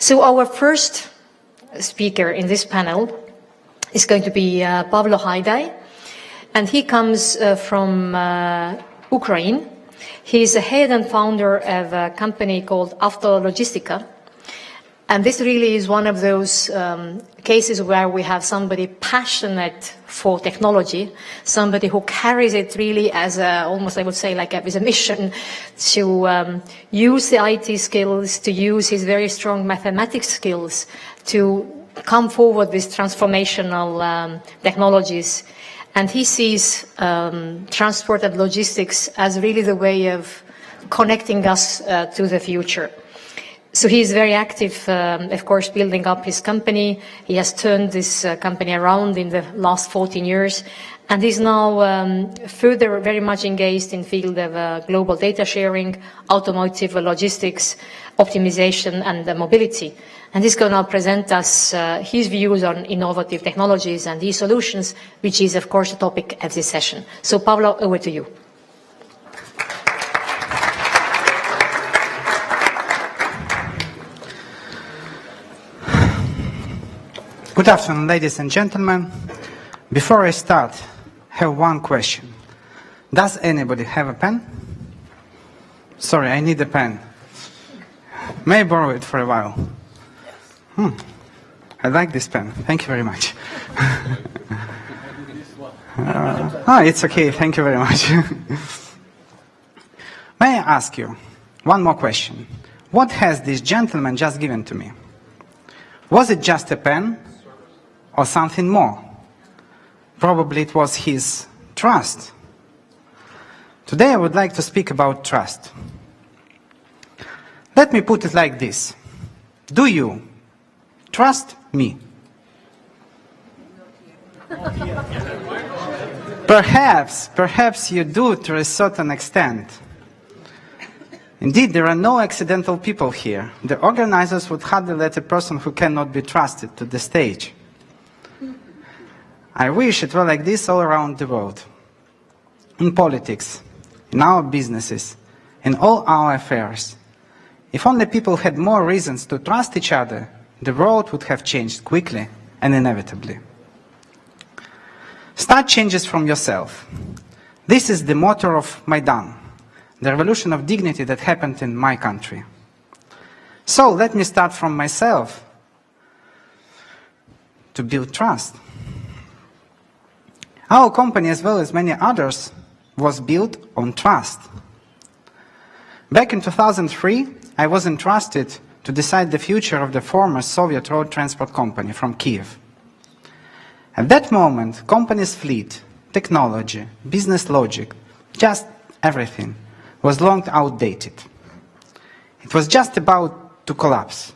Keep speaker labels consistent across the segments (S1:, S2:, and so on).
S1: So our first speaker in this panel is going to be Pavel Haidai, and he comes from Ukraine. He is the head and founder of a company called Avtologistika. And this really is one of those cases where we have somebody passionate for technology, somebody who carries it really as a, almost I would say like as a mission to use the IT skills, to use his very strong mathematics skills to come forward with transformational technologies. And he sees transport and logistics as really the way of connecting us to the future. So he is very active, of course, building up his company. He has turned this company around in the last 14 years, and is now further very much engaged in the field of global data sharing, automotive logistics, optimization, and mobility. And he's going to present us his views on innovative technologies and these solutions, which is, of course, the topic of this session. So, Pavel, over to you.
S2: Good afternoon, ladies and gentlemen. Before I start, I have one question. Does anybody have a pen? Sorry, I need a pen. May I borrow it for a while? I like this pen. Thank you very much. It's okay. Thank you very much. May I ask you one more question? What has this gentleman just given to me? Was it just a pen? Or something more? Probably it was his trust. Today I would like to speak about trust. Let me put it like this. Do you trust me? Perhaps you do to a certain extent. Indeed, there are no accidental people here. The organizers would hardly let a person who cannot be trusted to the stage. I wish it were like this all around the world. In politics, in our businesses, in all our affairs. If only people had more reasons to trust each other, the world would have changed quickly and inevitably. Start changes from yourself. This is the motto of Maidan, the revolution of dignity that happened in my country. So let me start from myself to build trust. Our company, as well as many others, was built on trust. Back in 2003, I was entrusted to decide the future of the former Soviet road transport company from Kiev. At that moment, company's fleet, technology, business logic, just everything was long outdated. It was just about to collapse.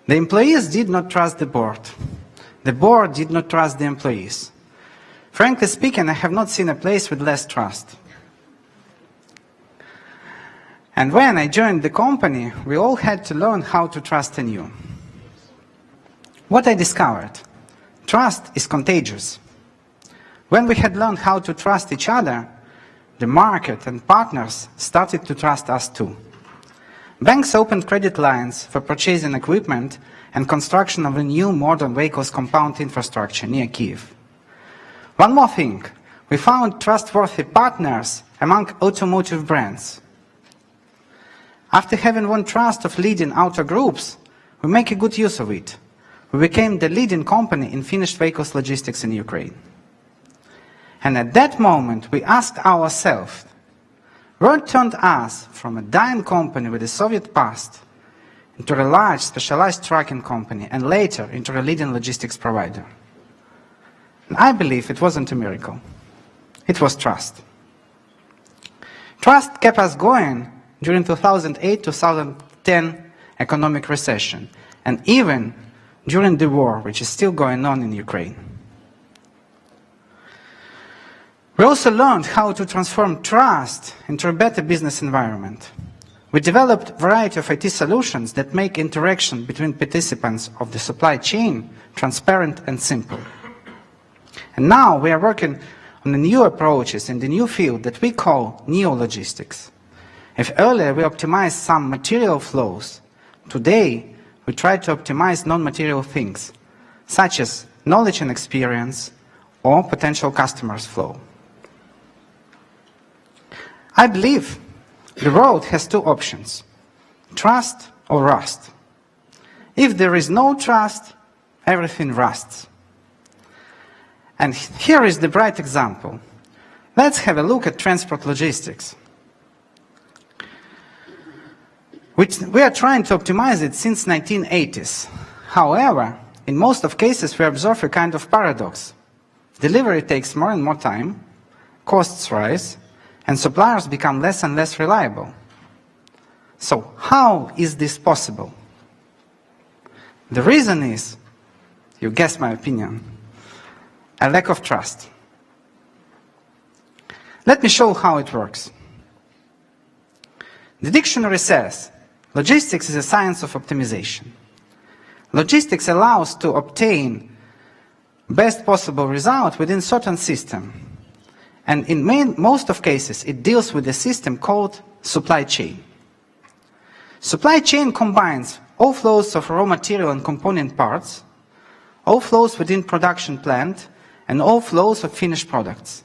S2: The employees did not trust the board. The board did not trust the employees. Frankly speaking, I have not seen a place with less trust. And when I joined the company, we all had to learn how to trust anew. What I discovered, trust is contagious. When we had learned how to trust each other, the market and partners started to trust us too. Banks opened credit lines for purchasing equipment and construction of a new modern vehicles compound infrastructure near Kiev. One more thing, we found trustworthy partners among automotive brands. After having won trust of leading auto groups, we make a good use of it. We became the leading company in finished vehicles logistics in Ukraine. And at that moment, we asked ourselves, what turned us from a dying company with a Soviet past into a large specialized trucking company and later into a leading logistics provider? And I believe it wasn't a miracle. It was trust. Trust kept us going during 2008-2010 economic recession, and even during the war, which is still going on in Ukraine. We also learned how to transform trust into a better business environment. We developed a variety of IT solutions that make interaction between participants of the supply chain transparent and simple. And now we are working on the new approaches in the new field that we call neo-logistics. If earlier we optimized some material flows, today we try to optimize non-material things, such as knowledge and experience or potential customers' flow. I believe the world has two options, trust or rust. If there is no trust, everything rusts. And here is the bright example. Let's have a look at transport logistics. We are trying to optimize it since 1980s. However, in most of cases we observe a kind of paradox. Delivery takes more and more time, costs rise, and suppliers become less and less reliable. So how is this possible? The reason is, you guessed my opinion, a lack of trust. Let me show how it works. The dictionary says, logistics is a science of optimization. Logistics allows to obtain best possible result within certain system. And in most of cases, it deals with a system called supply chain. Supply chain combines all flows of raw material and component parts, all flows within production plant, and all flows of finished products.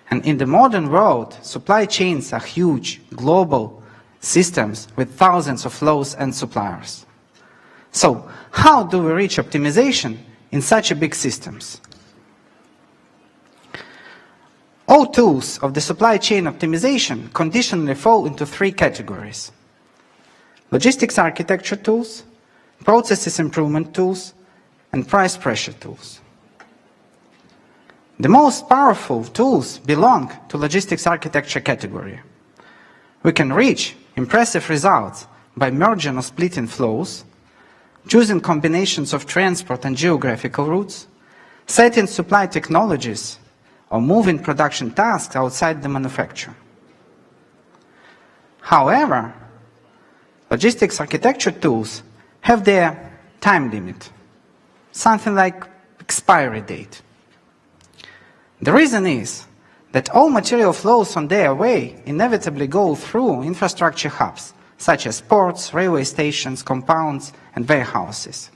S2: And in the modern world, supply chains are huge, global systems with thousands of flows and suppliers. So, how do we reach optimization in such a big systems? All tools of the supply chain optimization conditionally fall into three categories: logistics architecture tools, processes improvement tools, and price pressure tools. The most powerful tools belong to logistics architecture category. We can reach impressive results by merging or splitting flows, choosing combinations of transport and geographical routes, setting supply technologies, or moving production tasks outside the manufacturer. However, logistics architecture tools have their time limit, something like expiry date. The reason is that all material flows on their way inevitably go through infrastructure hubs, such as ports, railway stations, compounds, and warehouses.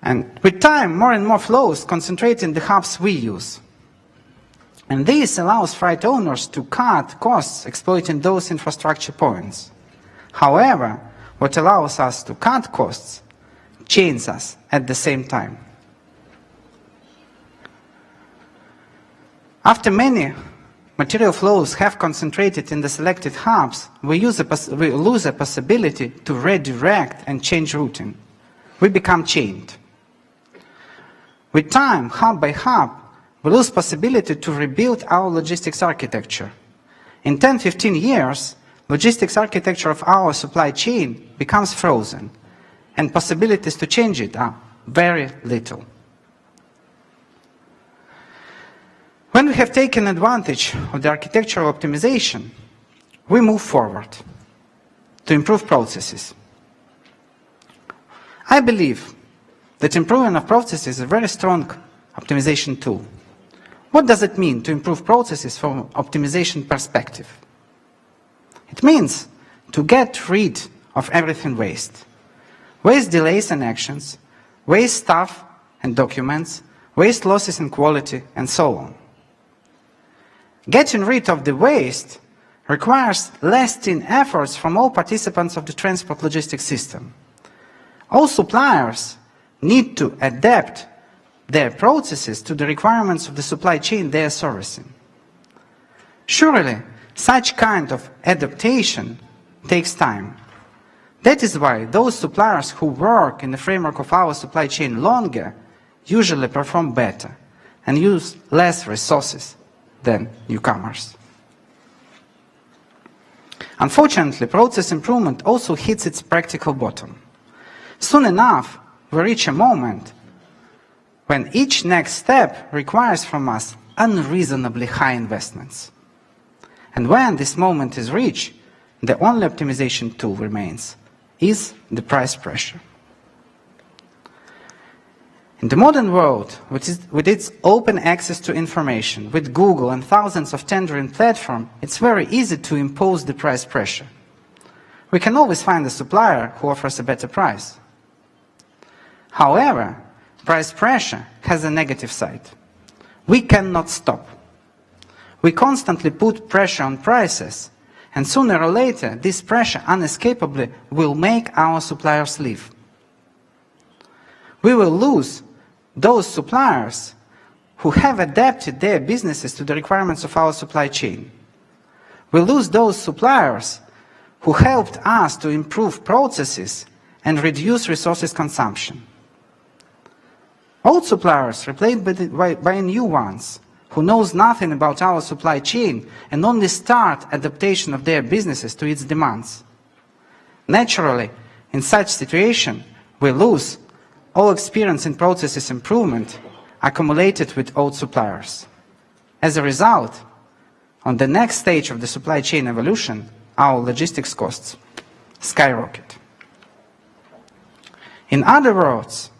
S2: And with time, more and more flows concentrate in the hubs we use. And this allows freight owners to cut costs exploiting those infrastructure points. However, what allows us to cut costs chains us at the same time. After many material flows have concentrated in the selected hubs, we lose the possibility to redirect and change routing. We become chained. With time, hub by hub, we lose possibility to rebuild our logistics architecture. In 10-15 years, logistics architecture of our supply chain becomes frozen, and possibilities to change it are very little. When we have taken advantage of the architectural optimization, we move forward to improve processes. I believe that improvement of processes is a very strong optimization tool. What does it mean to improve processes from an optimization perspective? It means to get rid of everything waste. Waste delays and actions, waste staff and documents, waste losses in quality, and so on. Getting rid of the waste requires lasting efforts from all participants of the transport logistics system. All suppliers need to adapt their processes to the requirements of the supply chain they are servicing. Surely, such kind of adaptation takes time. That is why those suppliers who work in the framework of our supply chain longer usually perform better and use less resources than newcomers. Unfortunately, process improvement also hits its practical bottom. Soon enough, we reach a moment when each next step requires from us unreasonably high investments. And when this moment is reached, the only optimization tool remains is the price pressure. In the modern world, with its open access to information, with Google and thousands of tendering platforms, it's very easy to impose the price pressure. We can always find a supplier who offers a better price. However, price pressure has a negative side. We cannot stop. We constantly put pressure on prices, and sooner or later, this pressure unescapably will make our suppliers leave. We will lose those suppliers who have adapted their businesses to the requirements of our supply chain. We lose those suppliers who helped us to improve processes and reduce resources consumption. Old suppliers replaced by new ones who knows nothing about our supply chain and only start adaptation of their businesses to its demands. Naturally, in such situation, we lose all experience in processes improvement accumulated with old suppliers. As a result, on the next stage of the supply chain evolution, our logistics costs skyrocket. In other words,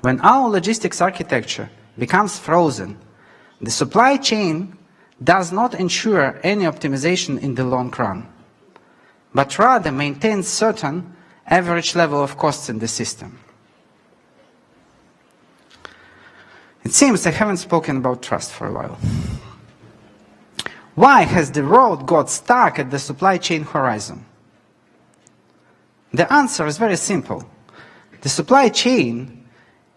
S2: when our logistics architecture becomes frozen, the supply chain does not ensure any optimization in the long run, but rather maintains certain average level of costs in the system. It seems I haven't spoken about trust for a while. Why has the world got stuck at the supply chain horizon? The answer is very simple. The supply chain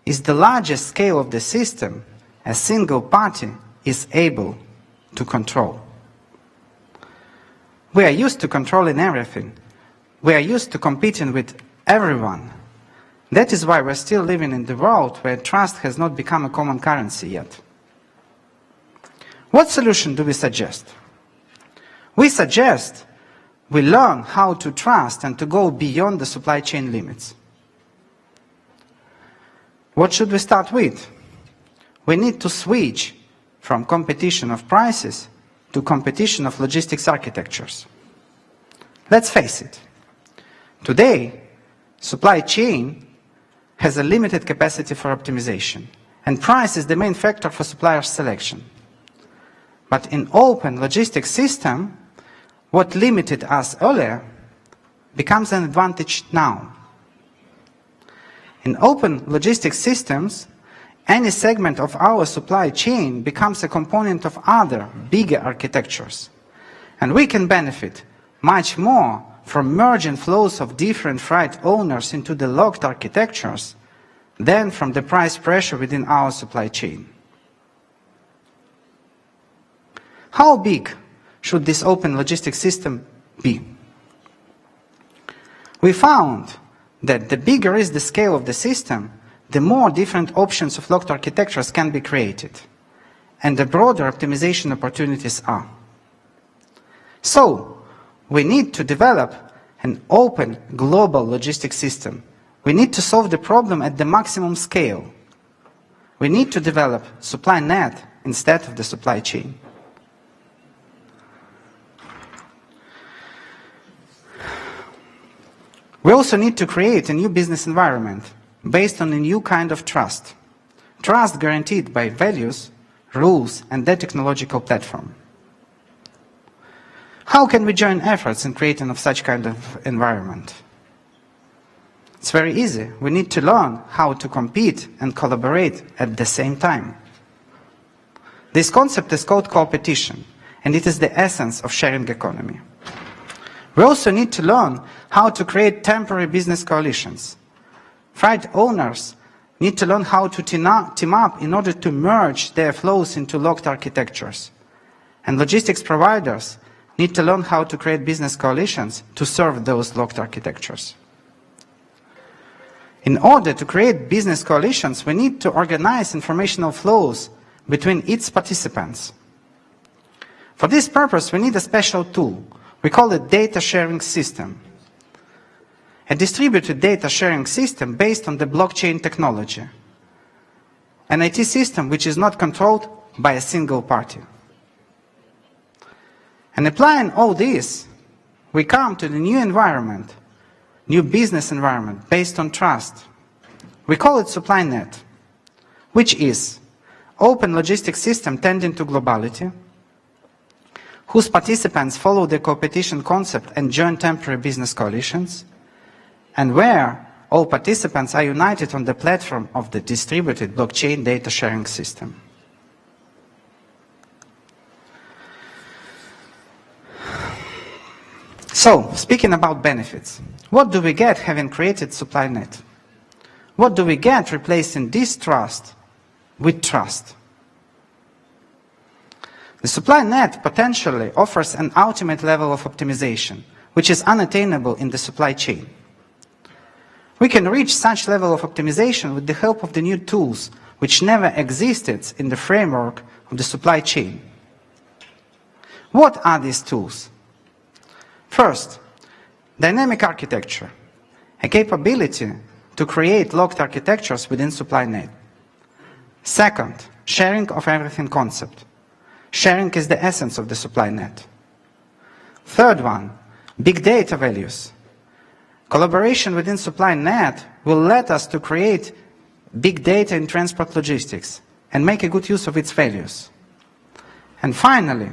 S2: is the largest scale of the system a single party is able to control. We are used to controlling everything. We are used to competing with everyone. That is why we're still living in the world where trust has not become a common currency yet. What solution do we suggest? We suggest we learn how to trust and to go beyond the supply chain limits. What should we start with? We need to switch from competition of prices to competition of logistics architectures. Let's face it. Today, supply chain has a limited capacity for optimization, and price is the main factor for supplier selection. But in open logistics system, what limited us earlier becomes an advantage now. In open logistics systems, any segment of our supply chain becomes a component of other, bigger architectures. And we can benefit much more from merging flows of different freight owners into the locked architectures than from the price pressure within our supply chain. How big should this open logistics system be? We found that the bigger is the scale of the system, the more different options of locked architectures can be created, and the broader optimization opportunities are. So, we need to develop an open global logistics system. We need to solve the problem at the maximum scale. We need to develop supply net instead of the supply chain. We also need to create a new business environment based on a new kind of trust. Trust guaranteed by values, rules, and the technological platform. How can we join efforts in creating of such kind of environment? It's very easy. We need to learn how to compete and collaborate at the same time. This concept is called competition, and it is the essence of sharing economy. We also need to learn how to create temporary business coalitions. Freight owners need to learn how to team up in order to merge their flows into locked architectures. And logistics providers need to learn how to create business coalitions to serve those locked architectures. In order to create business coalitions, we need to organize informational flows between its participants. For this purpose, we need a special tool. We call it data sharing system. A distributed data sharing system based on the blockchain technology. An IT system which is not controlled by a single party. And applying all this, we come to the new environment, new business environment based on trust. We call it supply net, which is open logistics system tending to globality, whose participants follow the competition concept and join temporary business coalitions, and where all participants are united on the platform of the distributed blockchain data sharing system. So, speaking about benefits, what do we get having created supply net? What do we get replacing distrust with trust? The supply net potentially offers an ultimate level of optimization, which is unattainable in the supply chain. We can reach such level of optimization with the help of the new tools, which never existed in the framework of the supply chain. What are these tools? First, dynamic architecture, a capability to create locked architectures within supply net. Second, sharing of everything concept. Sharing is the essence of the supply net. Third one, big data values. Collaboration within supply net will let us to create big data in transport logistics and make a good use of its values. And finally,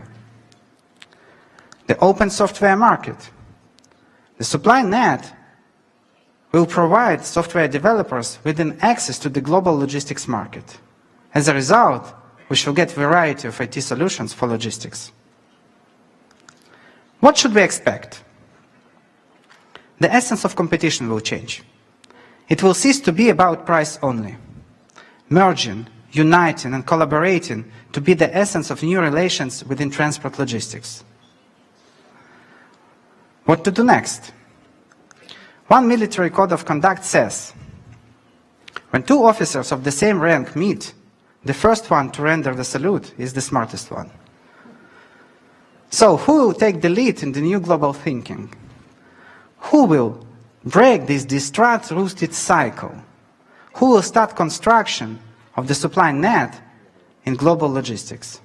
S2: the open software market. The supply net will provide software developers with an access to the global logistics market. As a result, we shall get a variety of IT solutions for logistics. What should we expect? The essence of competition will change. It will cease to be about price only. Merging, uniting, and collaborating to be the essence of new relations within transport logistics. What to do next? One military code of conduct says, when two officers of the same rank meet, the first one to render the salute is the smartest one. So, who will take the lead in the new global thinking? Who will break this distrust-roosted cycle? Who will start construction of the supply net in global logistics?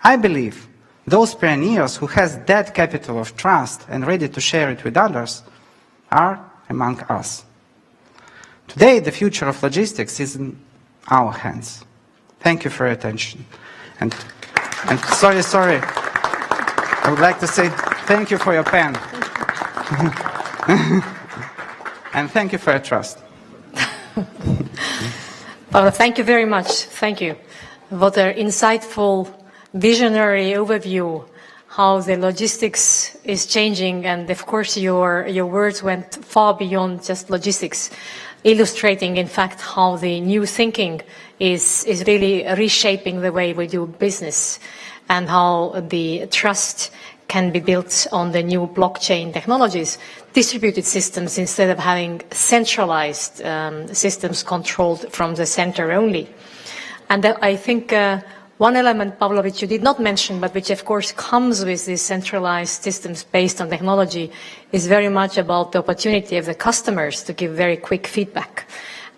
S2: I believe those pioneers who has that capital of trust and ready to share it with others are among us. Today, the future of logistics is in our hands. Thank you for your attention. And sorry. I would like to say thank you for your pen. And thank you for your trust.
S1: Pavel, thank you very much. Thank you. What an insightful, visionary overview how the logistics is changing, and of course your words went far beyond just logistics, illustrating in fact how the new thinking is really reshaping the way we do business, and how the trust can be built on the new blockchain technologies, distributed systems instead of having centralized systems controlled from the center only. And I think one element, Pavel, which you did not mention, but which of course comes with these centralized systems based on technology, is very much about the opportunity of the customers to give very quick feedback.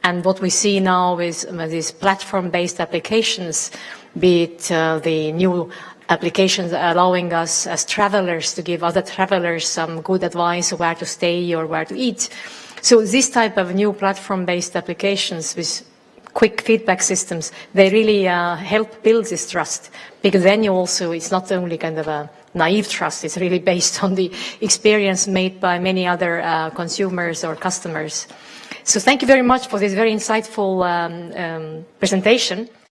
S1: And what we see now is these platform-based applications, be it the new applications allowing us as travelers to give other travelers some good advice of where to stay or where to eat. So this type of new platform-based applications with quick feedback systems, they really help build this trust, because then you also, it's not only kind of a naive trust, it's really based on the experience made by many other consumers or customers. So thank you very much for this very insightful presentation.